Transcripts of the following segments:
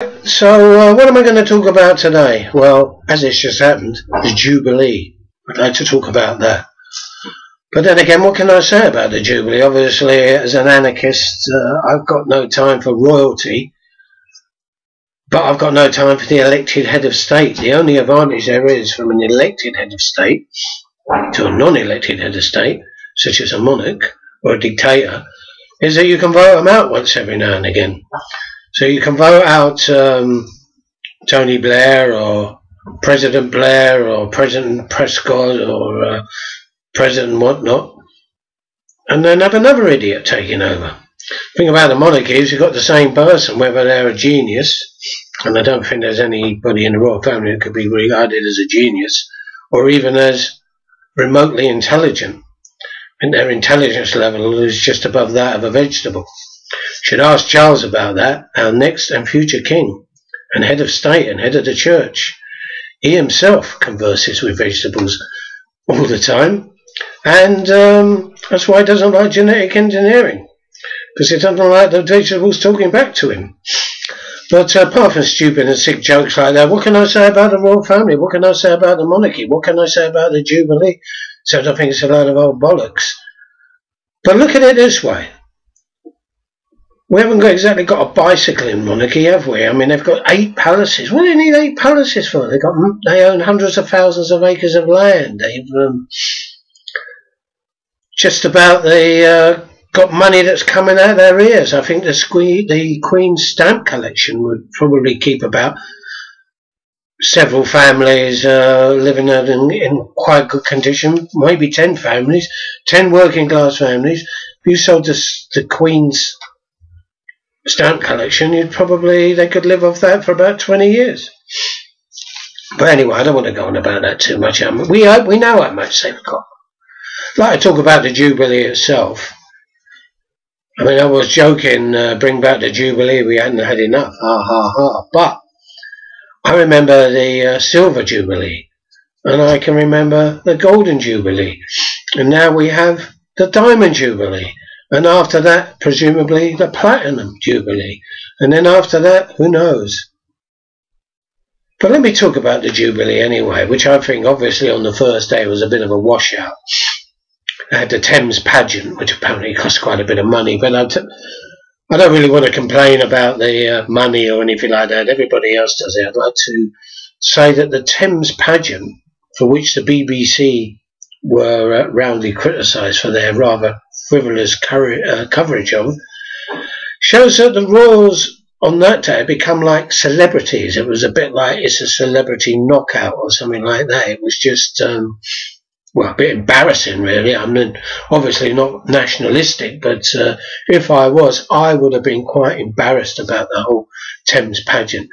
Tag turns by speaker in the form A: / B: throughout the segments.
A: So what am I going to talk about today? Well, as it's just happened, the Jubilee. I'd like to talk about that. But then again, what can I say about the Jubilee? Obviously, as an anarchist, I've got no time for royalty, but I've got no time for the elected head of state. The only advantage there is from an elected head of state to a non-elected head of state, such as a monarch or a dictator, is that you can vote them out once every now and again. So you can vote out Tony Blair or President Prescott or President whatnot, and then have another idiot taking over. The thing about the monarchy is you've got the same person, whether they're a genius, and I don't think there's anybody in the royal family that could be regarded as a genius, or even as remotely intelligent. And their intelligence level is just above that of a vegetable. Should ask Charles about that, our next and future king, and head of state and head of the church. He himself converses with vegetables all the time, and that's why he doesn't like genetic engineering, because he doesn't like the vegetables talking back to him. But apart from stupid and sick jokes like that, what can I say about the royal family? What can I say about the monarchy? What can I say about the Jubilee? So I think it's a load of old bollocks. But look at it this way. We haven't exactly got a bicycling monarchy, have we? I mean, they've got 8 palaces. What do they need 8 palaces for? They own hundreds of thousands of acres of land. They've got money that's coming out of their ears. I think the Queen's stamp collection would probably keep about several families living in quite good condition. Maybe 10 families, 10 working class families. If you sold the Queen's stamp collection, they could live off that for about 20 years. But anyway, I don't want to go on about that too much. We know how much they've got. I'd like to talk about the Jubilee itself. I mean, I was joking, bring back the Jubilee, we hadn't had enough, ha ha ha. But I remember the Silver Jubilee, and I can remember the Golden Jubilee, and now we have the Diamond Jubilee. And after that, presumably, the Platinum Jubilee. And then after that, who knows? But let me talk about the Jubilee anyway, which I think obviously on the first day was a bit of a washout. They had the Thames pageant, which apparently cost quite a bit of money. But I don't really want to complain about the money or anything like that. Everybody else does it. I'd like to say that the Thames pageant, for which the BBC were roundly criticised for their rather frivolous coverage of, shows that the royals on that day become like celebrities. It was a bit like It's a Celebrity Knockout or something like that. It was just well, a bit embarrassing really. I mean, obviously not nationalistic, but if I was, I would have been quite embarrassed about the whole Thames pageant.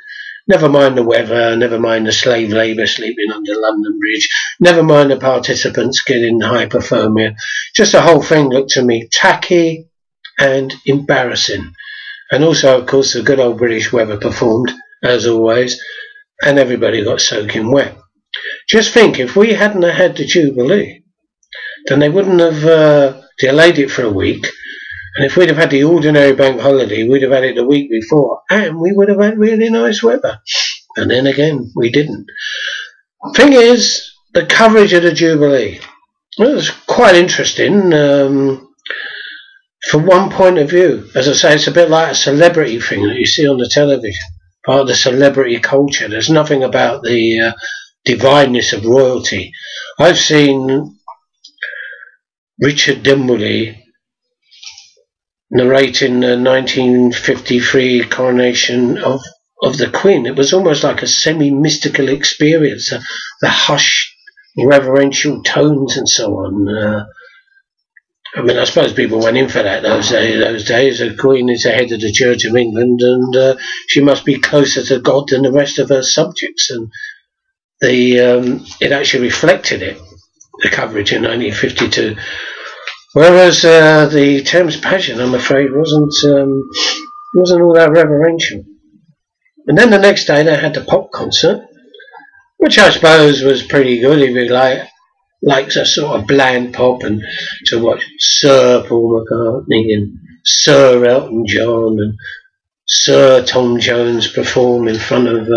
A: Never mind the weather, never mind the slave labour sleeping under London Bridge, never mind the participants getting hypothermia. Just the whole thing looked to me tacky and embarrassing. And also, of course, the good old British weather performed, as always, and everybody got soaking wet. Just think, if we hadn't had the Jubilee, then they wouldn't have delayed it for a week. And if we'd have had the ordinary bank holiday, we'd have had it the week before, and we would have had really nice weather. And then again, we didn't. Thing is, the coverage of the Jubilee, well, it was quite interesting from one point of view. As I say, it's a bit like a celebrity thing that you see on the television, part of the celebrity culture. There's nothing about the divineness of royalty. I've seen Richard Dimbley narrating the 1953 coronation of the Queen. It was almost like a semi-mystical experience, the hushed, reverential tones and so on. I mean, I suppose people went in for that those days. The Queen is the head of the Church of England, and she must be closer to God than the rest of her subjects. And it actually reflected it, the coverage in 1952. Whereas the Thames pageant, I'm afraid, wasn't all that reverential. And then the next day they had the pop concert, which I suppose was pretty good if you likes a sort of bland pop, and to watch Sir Paul McCartney and Sir Elton John and Sir Tom Jones perform in front of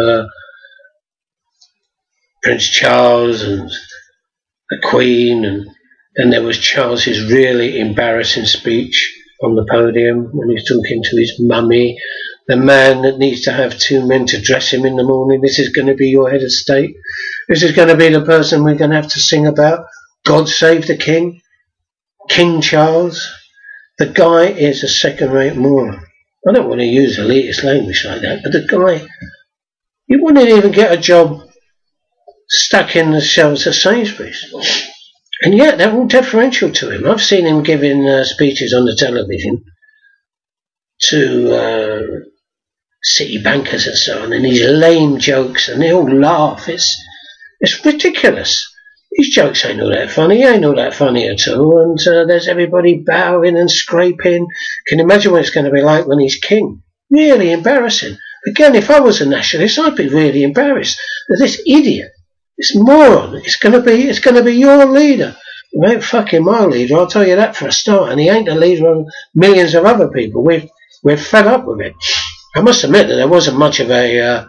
A: Prince Charles and the Queen, and then there was Charles's really embarrassing speech on the podium when he's talking to his mummy, the man that needs to have 2 men to dress him in the morning. This is going to be your head of state. This is going to be the person we're going to have to sing about. God save the King. King Charles. The guy is a second-rate moron. I don't want to use elitist language like that, but the guy, he wouldn't even get a job stuck in the shelves at Sainsbury's. And yet they're all deferential to him. I've seen him giving speeches on the television to city bankers and so on, and these lame jokes, and they all laugh. It's ridiculous. These jokes ain't all that funny. He ain't all that funny at all. And there's everybody bowing and scraping. Can you imagine what it's going to be like when he's king? Really embarrassing. Again, if I was a nationalist, I'd be really embarrassed that this idiot, this moron, it's going to be your leader. He ain't fucking my leader, I'll tell you that for a start. And he ain't the leader of millions of other people. We're fed up with it. I must admit that there wasn't much of a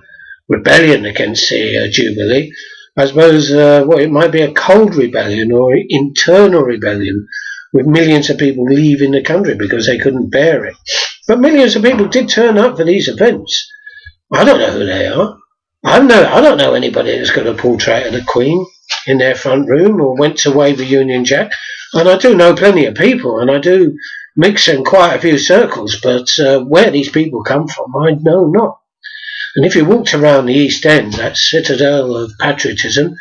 A: rebellion against the Jubilee. I suppose it might be a cold rebellion or internal rebellion, with millions of people leaving the country because they couldn't bear it. But millions of people did turn up for these events. I don't know who they are. I don't know anybody that's got a portrait of the Queen in their front room or went to wave a Union Jack. And I do know plenty of people, and I do mix in quite a few circles, but where these people come from, I know not. And if you walked around the East End, that citadel of patriotism,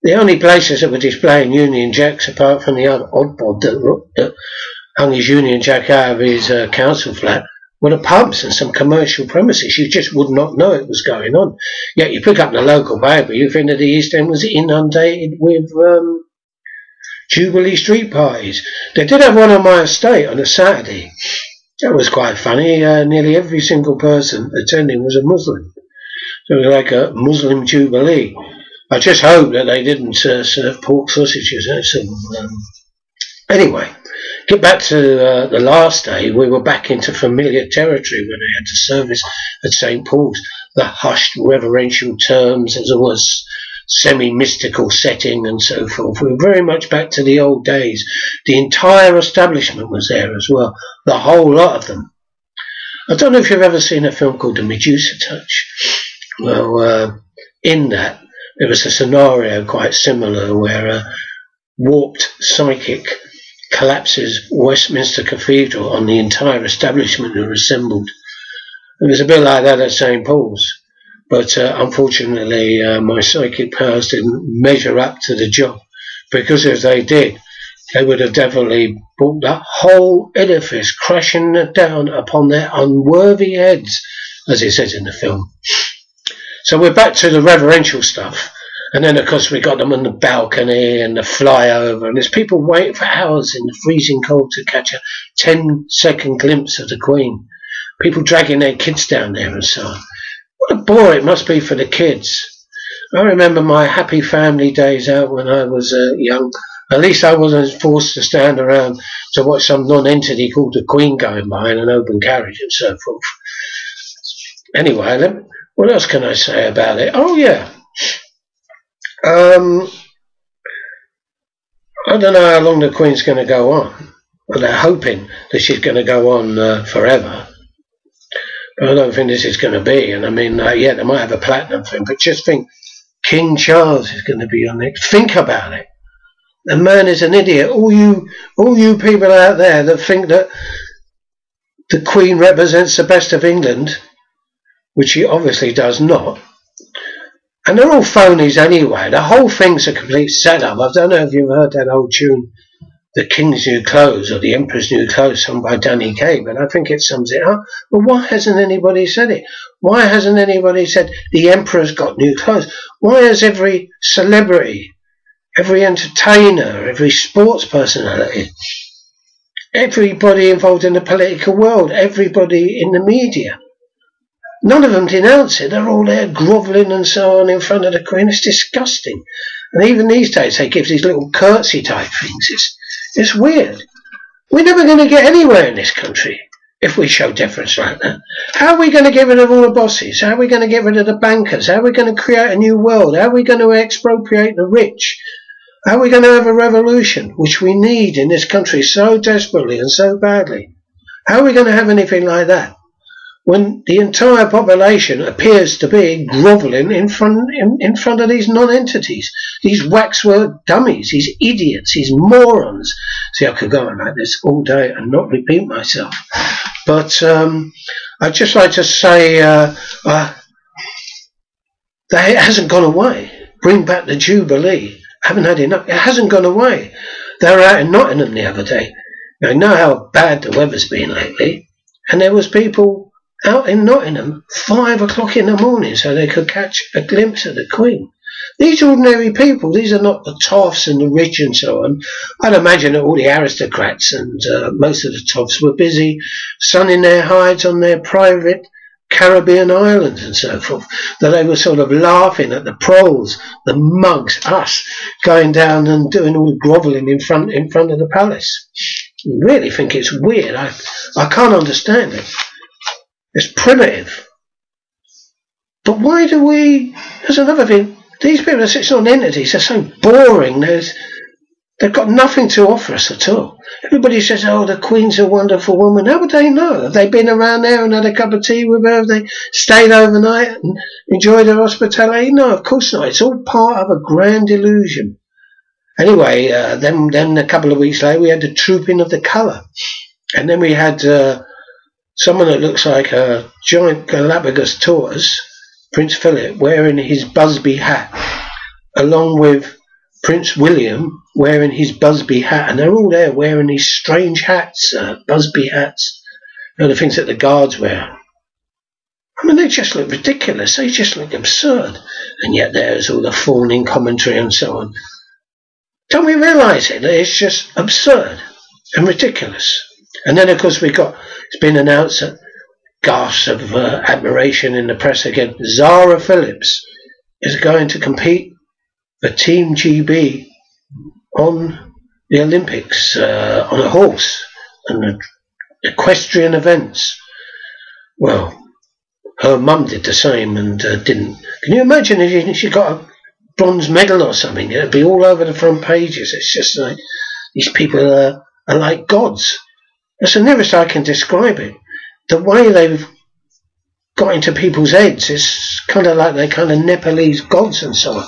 A: the only places that were displaying Union Jacks, apart from the other oddbod that hung his Union Jack out of his council flat, were the pubs and some commercial premises. You just would not know it was going on. Yet you pick up the local paper, you think that the East End was inundated with Jubilee street parties. They did have one on my estate on a Saturday. That was quite funny. Nearly every single person attending was a Muslim. So it was like a Muslim Jubilee. I just hope that they didn't serve pork sausages. Anyway, get back to the last day. We were back into familiar territory when I had to service at St. Paul's. The hushed reverential terms, as it was semi-mystical setting and so forth. We were very much back to the old days. The entire establishment was there as well, the whole lot of them. I don't know if you've ever seen a film called The Medusa Touch. Well, in that, there was a scenario quite similar where a warped psychic collapses Westminster Cathedral on the entire establishment who are assembled. It was a bit like that at St. Paul's. But unfortunately, my psychic powers didn't measure up to the job, because if they did, they would have definitely brought that whole edifice crashing down upon their unworthy heads, as it says in the film. So we're back to the reverential stuff, and then of course we got them on the balcony and the flyover, and there's people waiting for hours in the freezing cold to catch a 10-second glimpse of the Queen. People dragging their kids down there and so on. What a bore it must be for the kids. I remember my happy family days out when I was young. At least I wasn't forced to stand around to watch some non-entity called the Queen going by in an open carriage and so forth. Anyway, what else can I say about it? Oh yeah. I don't know how long the Queen's going to go on. Well, they're hoping that she's going to go on forever. But I don't think this is going to be. And I mean, yeah, they might have a platinum thing, but just think, King Charles is going to be on next. Think about it. The man is an idiot. All you people out there that think that the Queen represents the best of England, which she obviously does not. And they're all phonies anyway. The whole thing's a complete setup. I don't know if you've heard that old tune, The King's New Clothes, or The Emperor's New Clothes, sung by Danny Kaye, but I think it sums it up. But why hasn't anybody said it? Why hasn't anybody said the Emperor's got new clothes? Why has every celebrity, every entertainer, every sports personality, everybody involved in the political world, everybody in the media, none of them denounce it? They're all there grovelling and so on in front of the Queen. It's disgusting. And even these days they give these little curtsy type things. It's weird. We're never going to get anywhere in this country. if we show deference like that? How are we going to get rid of all the bosses? How are we going to get rid of the bankers? How are we going to create a new world? How are we going to expropriate the rich? How are we going to have a revolution, which we need in this country so desperately and so badly? How are we going to have anything like that when the entire population appears to be grovelling in front of these non-entities, these waxwork dummies, these idiots, these morons? See, I could go on like this all day and not repeat myself. But I'd just like to say that it hasn't gone away. Bring back the Jubilee. I haven't had enough. It hasn't gone away. They were out in Nottingham the other day. Now, I know how bad the weather's been lately, and there was people out in Nottingham 5 o'clock in the morning so they could catch a glimpse of the Queen. These ordinary people, these are not the toffs and the rich and so on. I'd imagine that all the aristocrats and most of the toffs were busy sunning their hides on their private Caribbean islands and so forth, that they were sort of laughing at the proles, the mugs, us, going down and doing all the grovelling in front of the palace. I really think it's weird. I can't understand it. It's primitive. But why do we... There's another thing. These people are sitting on entities. They're so boring. They've got nothing to offer us at all. Everybody says, oh, the Queen's a wonderful woman. How would they know? Have they been around there and had a cup of tea with her? Have they stayed overnight and enjoyed her hospitality? No, of course not. It's all part of a grand illusion. Anyway, then a couple of weeks later, we had the Trooping of the Colour. And then we had someone that looks like a giant Galapagos tortoise, Prince Philip, wearing his Busby hat, along with Prince William wearing his Busby hat, and they're all there wearing these strange hats, Busby hats, the things that the guards wear. I mean, they just look ridiculous, they just look absurd, and yet there's all the fawning commentary and so on. Don't we realise it, that it's just absurd and ridiculous? And then, of course, it's been announced that gasps of admiration in the press again. Zara Phillips is going to compete for Team GB on the Olympics on a horse and equestrian events. Well, her mum did the same and didn't. Can you imagine if she got a bronze medal or something? It'd be all over the front pages. It's just like these people are like gods. That's the nearest I can describe it. The way they've got into people's heads is kind of like they're kind of Nepalese gods and so on.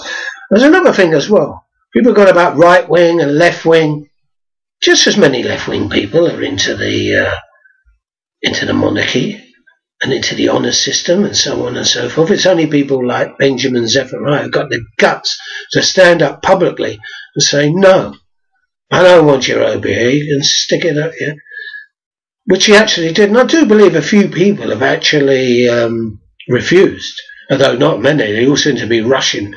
A: There's another thing as well. People got about right wing and left wing. Just as many left wing people are into the monarchy and into the honour system and so on and so forth. It's only people like Benjamin Zechariah who got the guts to stand up publicly and say, no, I don't want your OBE, and stick it up here. Which he actually did. And I do believe a few people have actually refused, although not many. They all seem to be rushing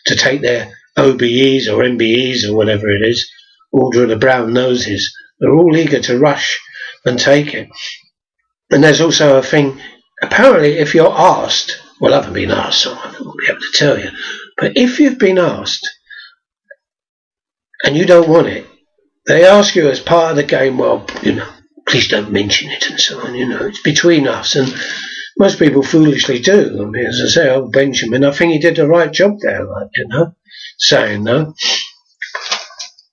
A: to take their OBEs or MBEs or whatever it is, Order of the Brown Noses. They're all eager to rush and take it. And there's also a thing, apparently if you're asked, well, I haven't been asked, so I won't be able to tell you, but if you've been asked and you don't want it, they ask you as part of the game, well, please don't mention it and so on, it's between us. And most people foolishly do. I mean, as I say, old Benjamin, I think he did the right job there, saying no.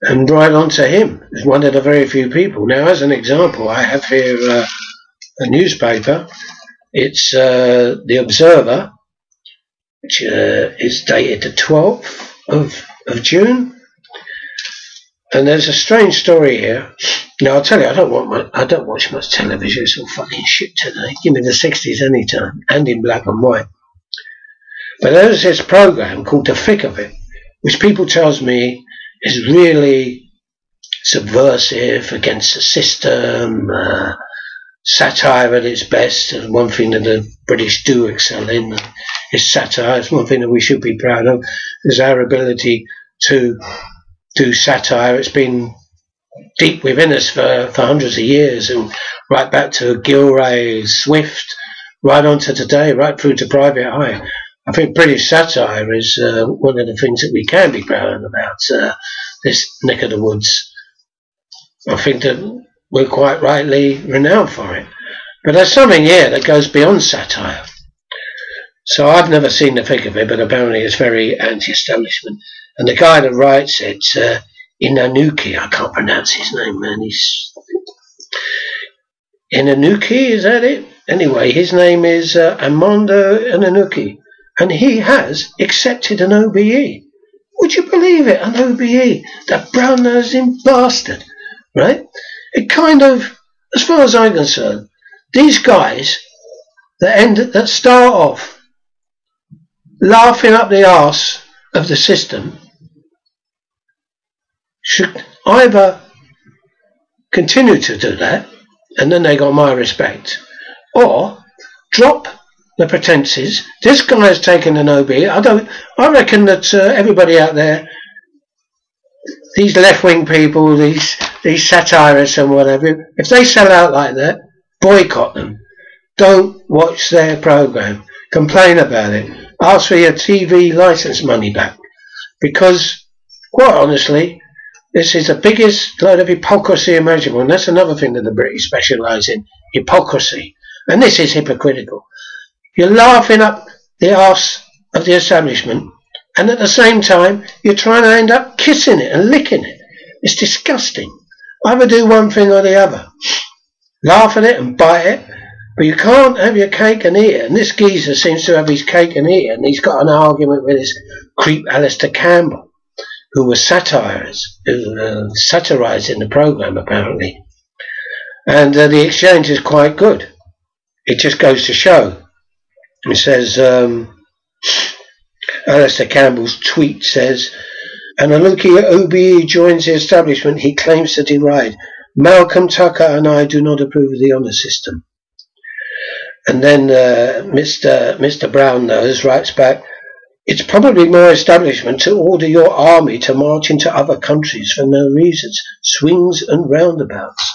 A: And right on to him, as one of the very few people. Now, as an example, I have here a newspaper. It's The Observer, which is dated the 12th of June. And there's a strange story here. Now, I'll tell you, I don't watch much television. It's all fucking shit today. Give me the 60s anytime, and in black and white. But there's this program called The Thick of It, which people tells me is really subversive against the system, satire at its best. And one thing that the British do excel in is satire. It's one thing that we should be proud of, is our ability to do satire. It's been deep within us for hundreds of years, and right back to Gilray, Swift, right on to today, right through to Private Eye. I think British satire is one of the things that we can be proud of about this neck of the woods. I think that we're quite rightly renowned for it. But there's something here that goes beyond satire. So I've never seen the thick of it, but apparently it's very anti-establishment. And the guy that writes it, Inanuki, I can't pronounce his name, man. He's Inanuki, is that it? Anyway, his name is Armando Inanuki, and he has accepted an OBE. Would you believe it? An OBE, that brown-nosing bastard, right? It kind of, as far as I'm concerned, these guys that start off laughing up the arse of the system should either continue to do that, and then they got my respect, or drop the pretences. This guy has taken an OB. I reckon that everybody out there, these left-wing people, these satirists and whatever, if they sell out like that, boycott them. Don't watch their program. Complain about it. Ask for your TV license money back. Because, quite honestly, this is the biggest load of hypocrisy imaginable. And that's another thing that the British specialise in, hypocrisy. And this is hypocritical. You're laughing up the arse of the establishment, and at the same time, you're trying to end up kissing it and licking it. It's disgusting. Either do one thing or the other. Laugh at it and bite it, but you can't have your cake and eat it. And this geezer seems to have his cake and eat it, and he's got an argument with this creep Alistair Campbell, who was satirised in the programme, apparently. And the exchange is quite good. It just goes to show. It says, Alistair Campbell's tweet says, Analuki OBE joins the establishment he claims to deride. Malcolm Tucker and I do not approve of the honour system. And then Mr. Brown-Nose writes back, it's probably my establishment to order your army to march into other countries for no reasons. Swings and roundabouts.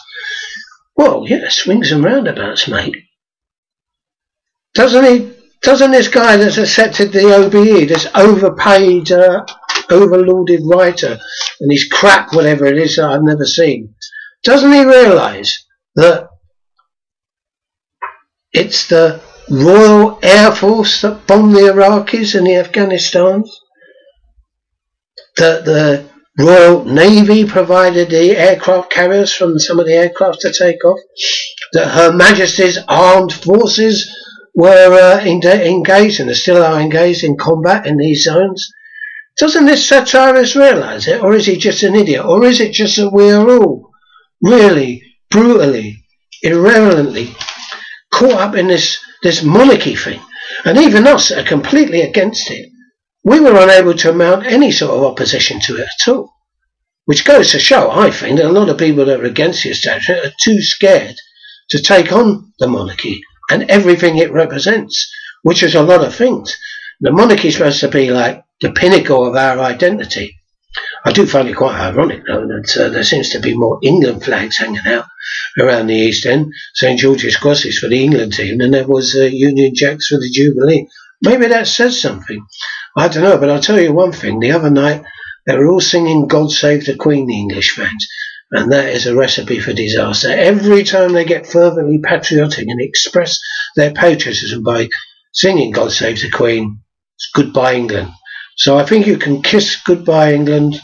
A: Well, yeah, swings and roundabouts, mate. Doesn't this guy that's accepted the OBE, this overpaid, overloaded writer, and his crap, whatever it is that I've never seen, doesn't he realise that it's the Royal Air Force that bombed the Iraqis and the Afghanistans? That the Royal Navy provided the aircraft carriers from some of the aircraft to take off? That Her Majesty's Armed Forces were engaged and still are engaged in combat in these zones? Doesn't this satirist realise it? Or is he just an idiot? Or is it just that we are all really brutally, irreverently caught up in this monarchy thing? And even us that are completely against it, we were unable to mount any sort of opposition to it at all. Which goes to show, I think, that a lot of people that are against the establishment are too scared to take on the monarchy and everything it represents, which is a lot of things. The monarchy is supposed to be like the pinnacle of our identity. I do find it quite ironic, though, that there seems to be more England flags hanging out around the East End, St George's crosses for the England team, than there was Union Jacks for the Jubilee. Maybe that says something. I don't know, but I'll tell you one thing. The other night, they were all singing God Save the Queen, the English fans. And that is a recipe for disaster. Every time they get fervently patriotic and express their patriotism by singing God Save the Queen, it's goodbye England. So I think you can kiss goodbye England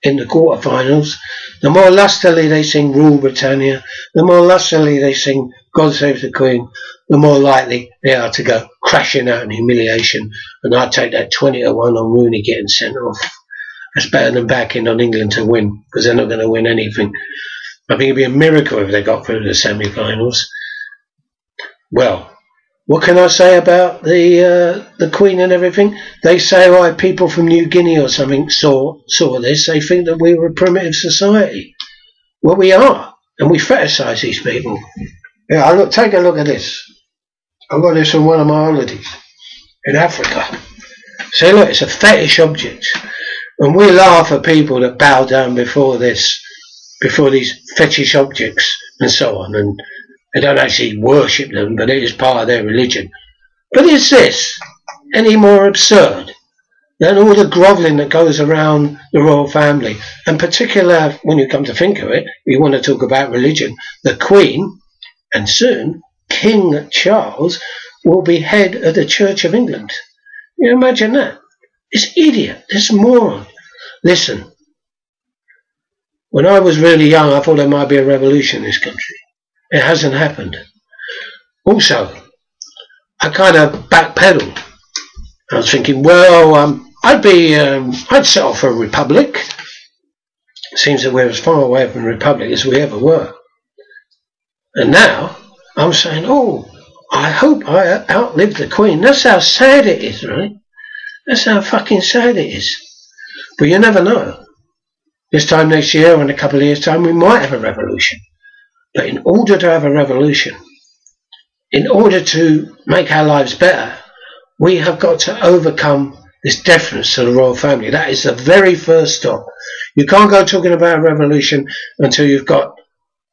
A: in the quarterfinals. The more lustily they sing Rule Britannia, the more lustily they sing God Save the Queen, the more likely they are to go crashing out in humiliation. And I'd take that 20-1 on Rooney getting sent off. That's better than backing on England to win, because they're not going to win anything. I think it'd be a miracle if they got through the semi-finals. Well, what can I say about the Queen and everything? They say, why people from New Guinea or something saw this. They think that we were a primitive society. Well, we are, and we fetishise these people. Yeah, take a look at this. I got this from one of my holidays in Africa. See, look, it's a fetish object. And we laugh at people that bow down before these fetish objects and so on, and they don't actually worship them, but it is part of their religion. But is this any more absurd than all the grovelling that goes around the royal family? And particularly, when you come to think of it, you want to talk about religion, the Queen, and soon King Charles will be head of the Church of England. You imagine that? It's idiot. It's moron. Listen, when I was really young, I thought there might be a revolution in this country. It hasn't happened. Also, I kind of backpedaled. I was thinking, well, I'd settle for a republic. It seems that we're as far away from a republic as we ever were. And now, I'm saying, oh, I hope I outlive the Queen. That's how sad it is, right? That's how fucking sad it is. But you never know. This time next year or in a couple of years' time, we might have a revolution. But in order to have a revolution, in order to make our lives better, we have got to overcome this deference to the royal family. That is the very first stop. You can't go talking about a revolution until you've got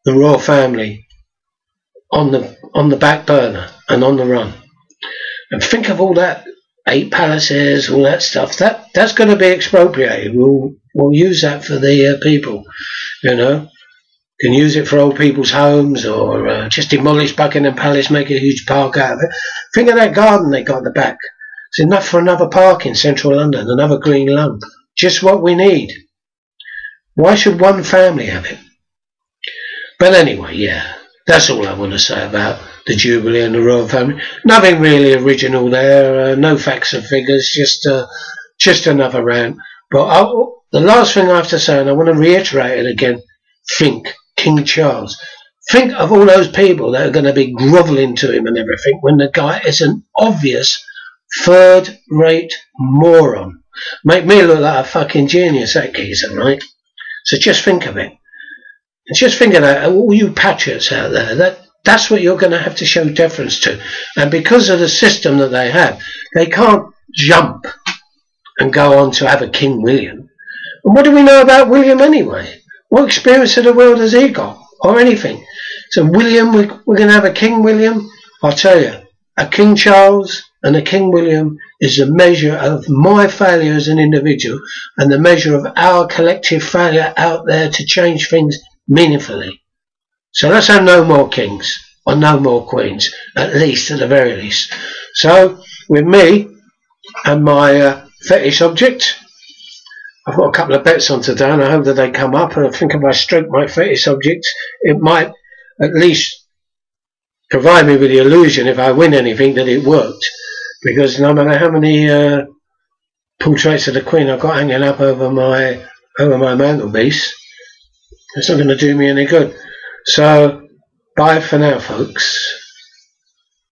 A: the royal family on the back burner and on the run. And think of all that 8 palaces, all that stuff. That's going to be expropriated. We'll use that for the people, you know. Can use it for old people's homes, or just demolish Buckingham Palace, make a huge park out of it. Think of that garden they got at the back. It's enough for another park in central London, another green lung. Just what we need. Why should one family have it? But anyway, yeah, that's all I want to say about the Jubilee and the royal family. Nothing really original there. No facts and figures. Just another rant. But the last thing I have to say, and I want to reiterate it again, think King Charles. Think of all those people that are going to be grovelling to him and everything when the guy is an obvious third-rate moron. Make me look like a fucking genius, that geezer, right? So just think of it. And just think of that, all you patriots out there, that's what you're going to have to show deference to. And because of the system that they have, they can't jump and go on to have a King William. And what do we know about William anyway? What experience of the world has he got? Or anything? So William, we're going to have a King William? I'll tell you, a King Charles and a King William is a measure of my failure as an individual and the measure of our collective failure out there to change things meaningfully. So let's have no more kings or no more queens, at the very least. So with me and my fetish object, I've got a couple of bets on today and I hope that they come up, and I think if I stroke my fetish object, it might at least provide me with the illusion, if I win anything, that it worked. Because no matter how many portraits of the Queen I've got hanging up over my mantelpiece, it's not going to do me any good. So, bye for now, folks.